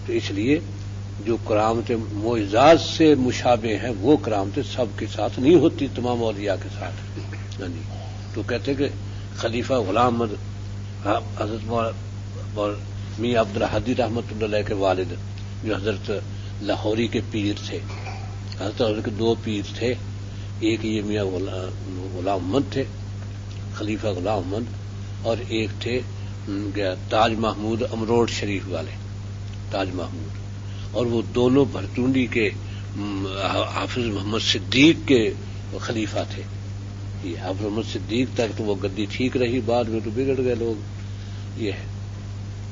تو اس لیے جو کرامتیں معجزات سے مشابہ ہیں وہ کرامتیں سب کے ساتھ نہیں ہوتی، تمام اولیاء کے ساتھ. تو کہتے ہیں کہ خلیفہ غلام احمد حضرت میاں عبد الحدی رحمۃ اللہ علیہ کے والد جو حضرت لاہوری کے پیر تھے، حضرت کے دو پیر تھے، ایک یہ میاں غلام احمد تھے، خلیفہ غلام احمد، اور ایک تھے تاج محمود امروٹ شریف والے تاج محمود، اور وہ دونوں بھرتونڈی کے حافظ محمد صدیق کے خلیفہ تھے. یہ حافظ محمد صدیق تک تو وہ گدی ٹھیک رہی، بعد میں تو بگڑ گئے لوگ، یہ ہے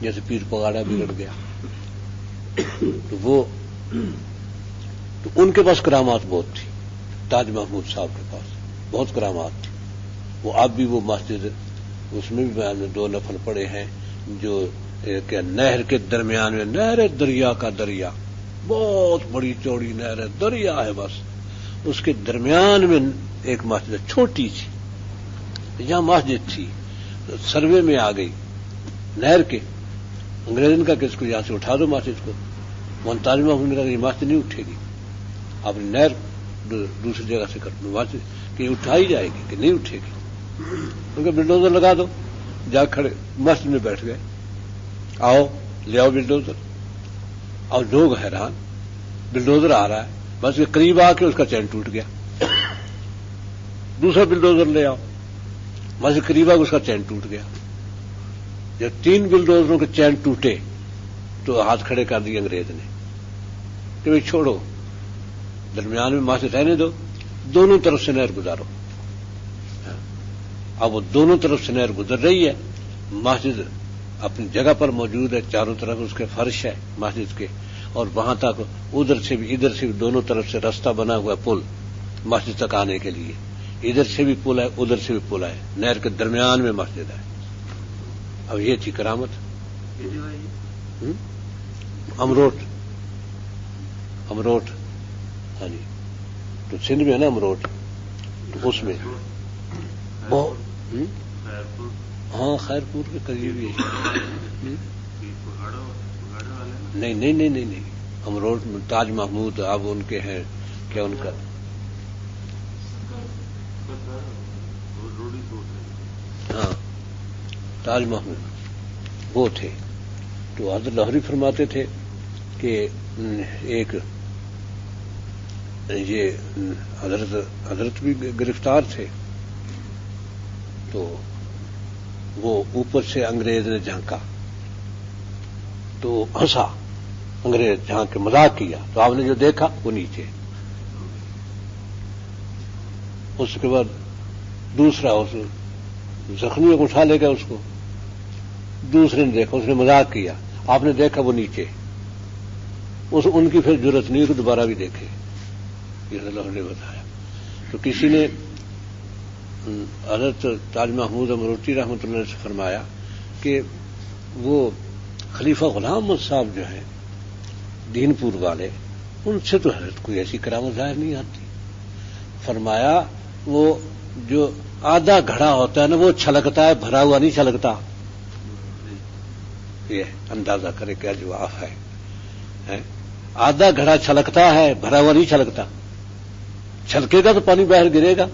جیسے پیر پگاڑا بگڑ گیا. تو ان کے پاس کرامات بہت تھی، تاج محمود صاحب کے پاس بہت کرامات تھی. وہ اب بھی وہ مسجد، اس میں بھی میں نے 2 نفل پڑے ہیں جو کہ نہر کے درمیان میں، نہر دریا کا دریا، بہت بڑی چوڑی نہر ہے، دریا ہے بس، اس کے درمیان میں ایک مسجد چھوٹی سی، جہاں مسجد تھی سروے میں آ گئی نہر کے، انگریز نے کہا کہ اس کو یہاں سے اٹھا دو مسجد کو. تاج محمود نے کہا کہ یہ مسجد نہیں اٹھے گی، آپ نے نہر دوسری جگہ سے کر دو مسجد کہ یہ اٹھائی جائے گی کہ نہیں اٹھے گی. ان کا بلڈوزر لگا دو، جا کھڑے مسجد میں بیٹھ گئے، آؤ لے آؤ بلڈوزر. اور لوگ حیران، بلڈوزر آ رہا ہے، بس کے قریب آ کے اس کا چین ٹوٹ گیا. دوسرا بلڈوزر لے آؤ، بس کے قریب آ کے اس کا چین ٹوٹ گیا. جب 3 بلڈوزروں کے چین ٹوٹے تو ہاتھ کھڑے کر دیے انگریز نے کہ بھائی چھوڑو، درمیان میں مسجد رہنے دو، دونوں طرف سے نہر گزارو. اب وہ دونوں طرف سے نہر گزر رہی ہے، مسجد اپنی جگہ پر موجود ہے، چاروں طرف اس کے فرش ہے مسجد کے، اور وہاں تک ادھر سے بھی ادھر سے بھی دونوں طرف سے راستہ بنا ہوا ہے، پل مسجد تک آنے کے لیے، ادھر سے بھی پل ہے ادھر سے بھی پل ہے، نہر کے درمیان میں مسجد ہے. اب یہ تھی کرامت. امروٹ، ہاں جی، تو سندھ میں ہے نا امروٹ، تو اس میں ہاں خیرپور کے قریب ہی نہیں، امروٹ تاج محمود اب ان کے ہیں، کیا ان کا ہاں تاج محمود وہ تھے. تو حضرت لاہوری فرماتے تھے کہ ایک یہ حضرت بھی گرفتار تھے، تو وہ اوپر سے انگریز نے جھانکا تو ہنسا، انگریز جھانک کے مذاق کیا، تو آپ نے جو دیکھا وہ نیچے. اس کے بعد دوسرا اس زخمیوں کو اٹھا لے گا، اس کو دوسرے نے دیکھا، اس نے مذاق کیا، آپ نے دیکھا وہ نیچے. ان کی پھر ضرورت نہیں کہ دوبارہ بھی دیکھے، یہ اللہ نے بتایا. تو کسی نے حضرت تاج محمود امروٹی رحمۃ اللہ سے فرمایا کہ وہ خلیفہ غلام احمد صاحب جو ہیں دین پور والے، ان سے تو حضرت کوئی ایسی کرامت ظاہر نہیں آتی. فرمایا وہ جو آدھا گھڑا ہوتا ہے نا وہ چھلکتا ہے، بھرا ہوا نہیں چھلکتا. یہ اندازہ کرے کیا جواب ہے. آدھا گھڑا چھلکتا ہے، بھرا ہوا نہیں چھلکتا. چھلکے گا تو پانی باہر گرے گا،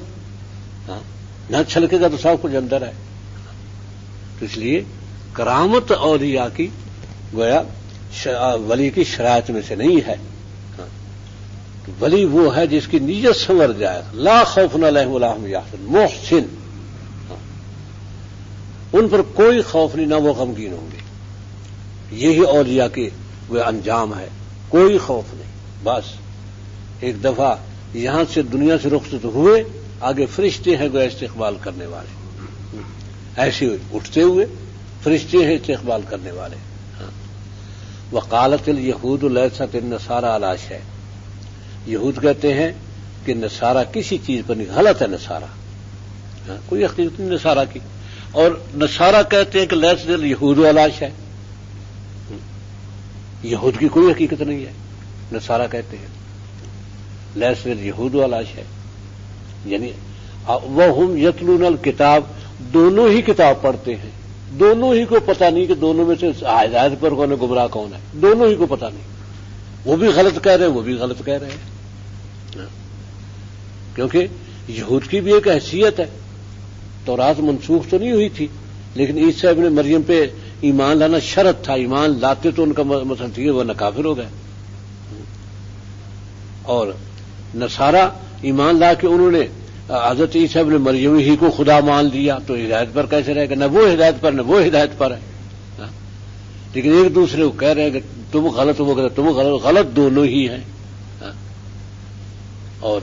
نہ چھلکے گا تو سب کچھ اندر ہے. تو اس لیے کرامت اولیاء کی گویا ولی کی شرائط میں سے نہیں ہے. تو ولی وہ ہے جس کی نیت سنور جائے، لا خوف علیہم ولا هم یحزنون، محسن، ان پر کوئی خوف نہیں، نہ وہ غمگین ہوں گے. یہی اولیاء کے وہ انجام ہے، کوئی خوف نہیں. بس ایک دفعہ یہاں سے دنیا سے رخصت ہوئے، آگے فرشتے ہیں وہ استقبال کرنے والے، ایسے اٹھتے ہوئے فرشتے ہیں استقبال کرنے والے. وقالت الیہود لیست النصارى علی شیء، یہود کہتے ہیں کہ نصارہ کسی چیز پر نہیں، غلط ہے نصارہ، کوئی حقیقت نہیں نصارہ کی. اور نصارہ کہتے ہیں کہ لیست الیہود علی شیء، یہود کی کوئی حقیقت نہیں ہے. نصارہ کہتے ہیں لیست الیہود علی شیء، یعنی وہم یتلون الکتاب، دونوں ہی کتاب پڑھتے ہیں، دونوں ہی کو پتہ نہیں کہ دونوں میں سے ہدایت پر کون ہے گمراہ کون ہے، دونوں ہی کو پتہ نہیں. وہ بھی غلط کہہ رہے ہیں، وہ بھی غلط کہہ رہے ہیں. کیونکہ یہود کی بھی ایک حیثیت ہے. تورات منسوخ تو نہیں ہوئی تھی، لیکن عیسیٰ ابن مریم پہ ایمان لانا شرط تھا. ایمان لاتے تو ان کا مثلا ٹھیک ہے، وہ کافر ہو گئے. اور نصارہ ایمان لا کے انہوں نے حضرت عیسیٰ ابن مریم ہی کو خدا مان لیا، تو ہدایت پر کیسے رہے گا؟ نہ وہ ہدایت پر نہ وہ ہدایت پر ہے. لیکن ایک دوسرے کو کہہ رہے ہیں کہ تم غلط ہو گئے، تم غلط دونوں ہی ہیں. اور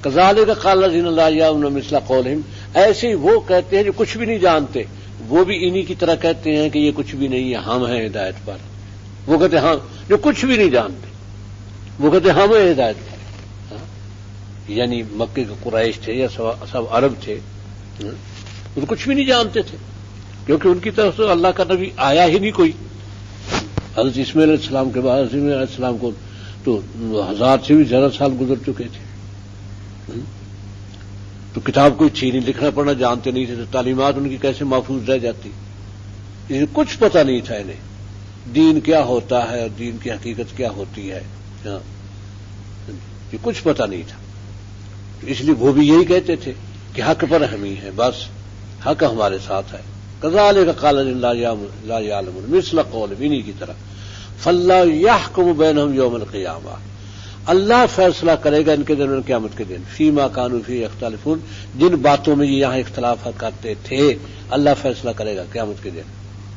کذالک قال الذین لا یعلمون مثل قولہم، ایسے ہی وہ کہتے ہیں جو کچھ بھی نہیں جانتے، وہ بھی انہی کی طرح کہتے ہیں کہ یہ کچھ بھی نہیں ہے، ہم ہیں ہدایت پر. وہ کہتے ہیں ہاں، جو کچھ بھی نہیں جانتے وہ کہتے ہیں ہم ہیں ہدایت پر. یعنی مکے کے قریش تھے یا سب عرب تھے، وہ کچھ بھی نہیں جانتے تھے، کیونکہ ان کی طرف سے اللہ کا نبی آیا ہی نہیں کوئی. حضرت اسماعیل علیہ السلام کے بعد اسماعیل علیہ السلام کو تو 1000 سے بھی زیادہ سال گزر چکے تھے. تو کتاب کوئی تھی نہیں، لکھنا پڑھنا جانتے نہیں تھے، تو تعلیمات ان کی کیسے محفوظ رہ جاتی؟ اسے کچھ پتہ نہیں تھا انہیں دین کیا ہوتا ہے اور دین کی حقیقت کیا ہوتی ہے. یہ کچھ پتہ نہیں تھا. اس لیے وہ بھی یہی کہتے تھے کہ حق پر ہم ہی ہیں، بس حق ہمارے ساتھ ہے. کذالک قال لا یعلمون مثل قولہم، انہی کی طرح. فاللہ یحکم بینہم یوم القیامہ، اللہ فیصلہ کرے گا ان کے درمیان قیامت کے دن. فیما کانوا فیہ یختلفون، جن باتوں میں یہ یہاں اختلاف کرتے تھے اللہ فیصلہ کرے گا قیامت کے دن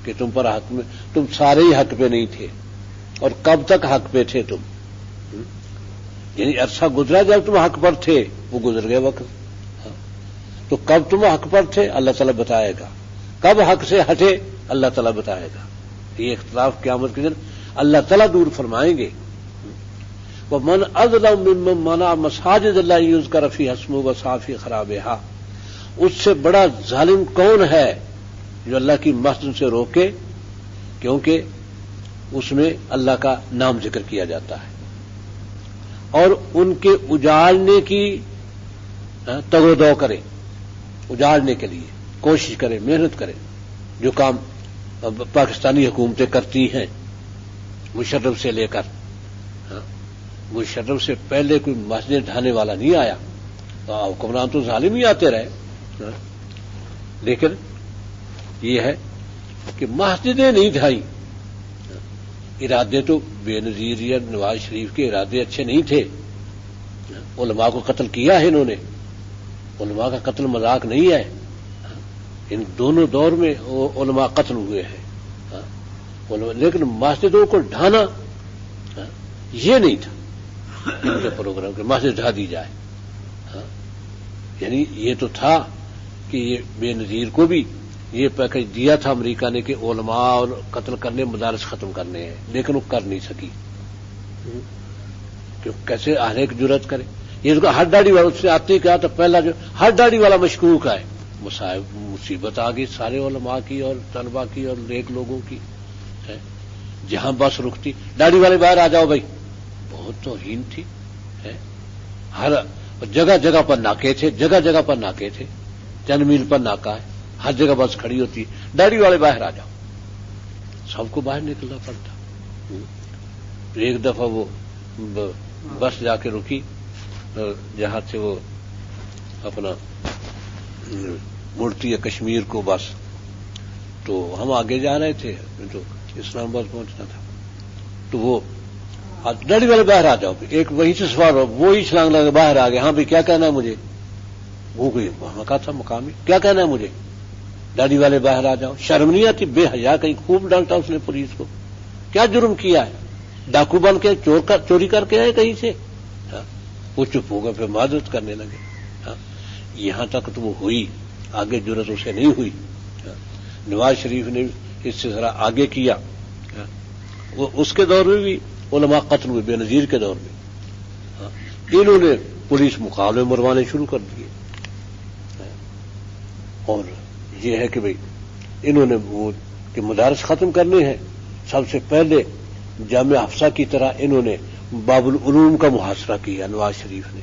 کہ تم پر حق میں، تم سارے ہی حق پہ نہیں تھے، اور کب تک حق پہ تھے تم. یعنی عرصہ گزرا جب تم حق پر تھے، وہ گزر گئے وقت. تو کب تم حق پر تھے اللہ تعالیٰ بتائے گا، کب حق سے ہٹے اللہ تعالیٰ بتائے گا. یہ اختلاف قیامت کے دن اللہ تعالیٰ دور فرمائیں گے. وَمَنْ أَظْلَمُ مِمَّنْ مَنَعَ مَسَاجِدَ اللَّهِ يُذْكَرَ فِيهَا اسْمُهُ وَسَعَىٰ فِي خَرَابِهَا، اس سے بڑا ظالم کون ہے جو اللہ کی مسجد سے روکے کیونکہ اس میں اللہ کا نام ذکر کیا جاتا ہے، اور ان کے اجاڑنے کی تگ و دو کرے، اجاڑنے کے لیے کوشش کرے، محنت کرے، جو کام پاکستانی حکومتیں کرتی ہیں مشرف سے لے کر. مشرف سے پہلے کوئی مسجد ڈھانے والا نہیں آیا، حکمران تو ظالم ہی آتے رہے. لیکن یہ ہے کہ مسجدیں نہیں ڈھائیں. ارادے تو بے نظیر یا نواز شریف کے ارادے اچھے نہیں تھے. علماء کو قتل کیا ہے انہوں نے، علماء کا قتل مذاق نہیں ہے. ان دونوں دور میں علماء قتل ہوئے ہیں، لیکن مسجدوں کو ڈھانا یہ نہیں تھا ان کے پروگرام کے، مسجد ڈھا دی جائے. یعنی یہ تو تھا کہ یہ بے نظیر کو بھی یہ پیکج دیا تھا امریکہ نے کہ علماء اور قتل کرنے، مدارس ختم کرنے ہیں، لیکن وہ کر نہیں سکی. کہ کیسے ہر ایک جرات کرے. یہ ہر داڑھی والا اس سے آتے کیا تو پہلا جو ہر داڑھی والا مشکوک ہے، مصیبت آ گئی سارے علماء کی اور طلباء کی اور نیک لوگوں کی. جہاں بس رکتی داڑھی والے باہر آ جاؤ بھائی، بہت توہین تھی. ہر جگہ جگہ پر ناکے تھے، جگہ جگہ پر ناکے تھے، چند میل پر ناکا ہے، ہر جگہ بس کھڑی ہوتی، داڑھی والے باہر آ جاؤ، سب کو باہر نکلنا پڑتا. ایک دفعہ وہ بس جا کے رکی جہاں سے وہ اپنا مڑتی ہے کشمیر کو بس، تو ہم آگے جا رہے تھے تو اسلام آباد پہنچنا تھا. تو وہ داڑھی والے باہر آ جاؤ، ایک وہیں سے سوار ہو، وہی چھلانگ لگا باہر آ گئے. ہاں بھائی کیا کہنا ہے مجھے؟ وہ کوئی وہاں کا تھا مقامی، کیا کہنا ہے مجھے؟ داڑھی والے باہر آ جاؤ. شرم نہیں آتی؟ بے حیا کہیں خوب ڈانٹا اس نے پولیس کو. کیا جرم کیا ہے؟ ڈاکو بن کے چوری کر کے آئے کہیں سے. وہ چپ ہو گئے، پھر معذرت کرنے لگے. یہاں تک تو وہ ہوئی، آگے جرت اسے نہیں ہوئی. نواز شریف نے اس سے ذرا آگے کیا. وہ اس کے دور میں بھی علماء قتل ہوئے، بے نظیر کے دور میں. انہوں نے پولیس مقابلے مروانے شروع کر دیے. اور یہ ہے کہ بھئی انہوں نے وہ کہ مدارس ختم کرنے ہیں، سب سے پہلے جامعہ حفصہ کی طرح انہوں نے باب العلوم کا محاصرہ کیا. نواز شریف نے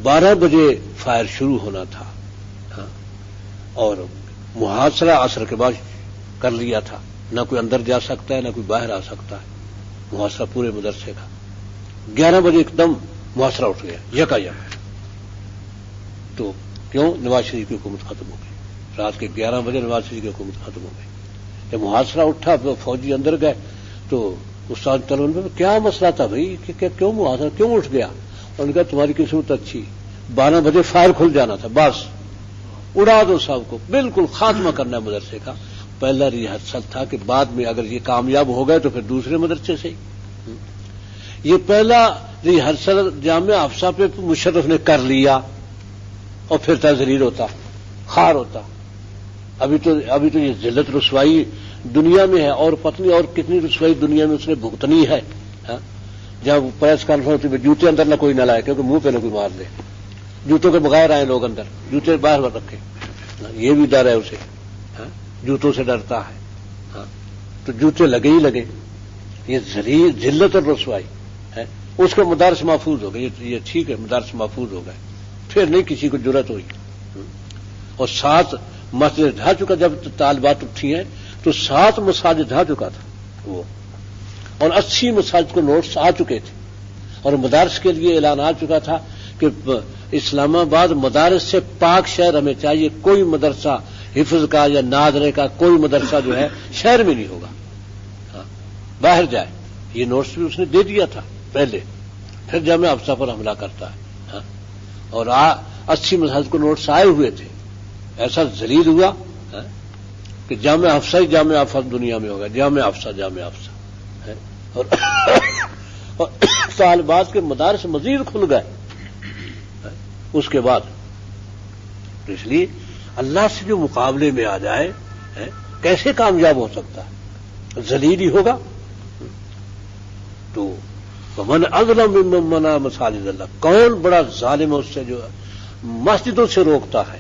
12 بجے فائر شروع ہونا تھا، اور محاصرہ عصر کے بعد کر لیا تھا، نہ کوئی اندر جا سکتا ہے نہ کوئی باہر آ سکتا ہے، محاصرہ پورے مدرسے کا۔ 11 بجے ایک دم محاصرہ اٹھ گیا یکا یک، تو کیوں؟ نواز شریف کی حکومت ختم ہو گئی، رات کے 11 بجے نواز شریف کی حکومت ختم ہو گئی۔ جب محاصرہ اٹھا تو فوجی اندر گئے تو استاد طلبہ میں کیا مسئلہ تھا بھائی کہ کیوں محاصرہ کیوں اٹھ گیا؟ انہوں نے کہا تمہاری قسمت اچھی، 12 بجے فائر کھل جانا تھا، بس اڑا دو سب کو، بالکل خاتمہ کرنا ہے مدرسے کا۔ پہلا ریہرسل تھا کہ بعد میں اگر یہ کامیاب ہو گئے تو پھر دوسرے مدرسے سے ہی۔ یہ پہلا ریہرسل جامعہ حفصہ پہ مشرف نے کر لیا اور پھر تذلیل ہوتا، خار ہوتا۔ ابھی تو یہ ذلت رسوائی دنیا میں ہے، اور پتنی اور کتنی رسوائی دنیا میں اس نے بھگتنی ہے۔ جب پریس کانفرنس میں جوتے اندر نہ کوئی نہ لائے کیونکہ منہ پہ نہ کوئی مار دے، جوتوں کے بغیر آئے لوگ اندر، جوتے باہر رکھے، یہ بھی ڈر ہے اسے، جوتوں سے ڈرتا ہے، تو جوتے لگے ہی لگے۔ یہ ذلت اور رسوائی ہے، اس کے مدارس محفوظ ہو گئے، یہ ٹھیک ہے مدارس محفوظ ہو گئے، پھر نہیں کسی کو جرأت ہوئی۔ اور 7 مسجد ڈھا چکا، جب طالبات اٹھی ہیں تو 7 مساجد ڈھا چکا تھا وہ، اور 80 مساجد کو نوٹس آ چکے تھے، اور مدارس کے لیے اعلان آ چکا تھا کہ اسلام آباد مدارس سے پاک شہر ہمیں چاہیے، کوئی مدرسہ حفظ کا یا ناظرے کا کوئی مدرسہ جو ہے شہر میں نہیں ہوگا، باہر جائے۔ یہ نوٹس بھی اس نے دے دیا تھا پہلے، پھر جامعہ حفصہ پر حملہ کرتا ہے، اور 80 مساجد کو نوٹس آئے ہوئے تھے۔ ایسا ذلیل ہوا کہ جامعہ حفصہ ہی جامعہ حفصہ دنیا میں ہوگا، جامعہ حفصہ ہے، اور طالبات کے مدارس مزید کھل گئے اس کے بعد۔ تو اس لیے اللہ سے جو مقابلے میں آ جائے کیسے کامیاب ہو سکتا ہے؟ ذلیل ہی ہوگا۔ تو ومن اظلم ممن منع مساجد اللہ، کون بڑا ظالم ہے اس سے جو مسجدوں سے روکتا ہے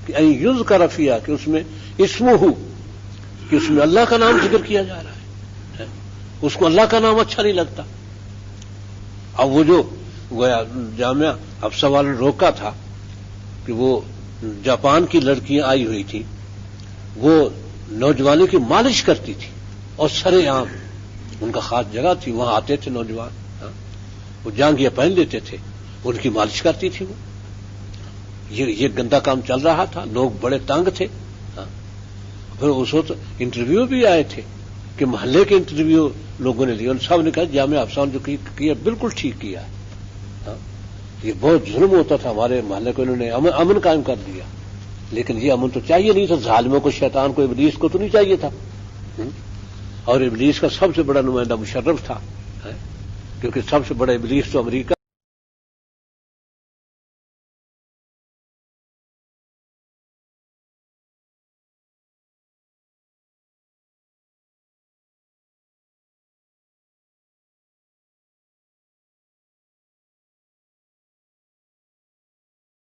کہ ان یذکر فیہا، کہ اس میں اسمہ، کہ اس میں اللہ کا نام ذکر کیا جا رہا ہے، اس کو اللہ کا نام اچھا نہیں لگتا۔ اب وہ جو جامعہ حفصہ والوں نے روکا تھا کہ وہ جاپان کی لڑکیاں آئی ہوئی تھی، وہ نوجوانوں کی مالش کرتی تھی اور سرے عام، ان کا خاص جگہ تھی، وہاں آتے تھے نوجوان، وہ جانگیاں پہن لیتے تھے، ان کی مالش کرتی تھی وہ۔ یہ گندا کام چل رہا تھا، لوگ بڑے تنگ تھے۔ پھر اس وقت انٹرویو بھی آئے تھے کہ محلے کے انٹرویو لوگوں نے لیے، ان سب نے کہا جامعہ حفصہ نے جو کیا بالکل ٹھیک کیا ہے۔ یہ بہت ظلم ہوتا تھا ہمارے محلے کو، انہوں نے امن قائم کر دیا، لیکن یہ امن تو چاہیے نہیں تھا، ظالموں کو، شیطان کو، ابلیس کو تو نہیں چاہیے تھا۔ اور ابلیس کا سب سے بڑا نمائندہ مشرف تھا، کیونکہ سب سے بڑا ابلیس تو امریکہ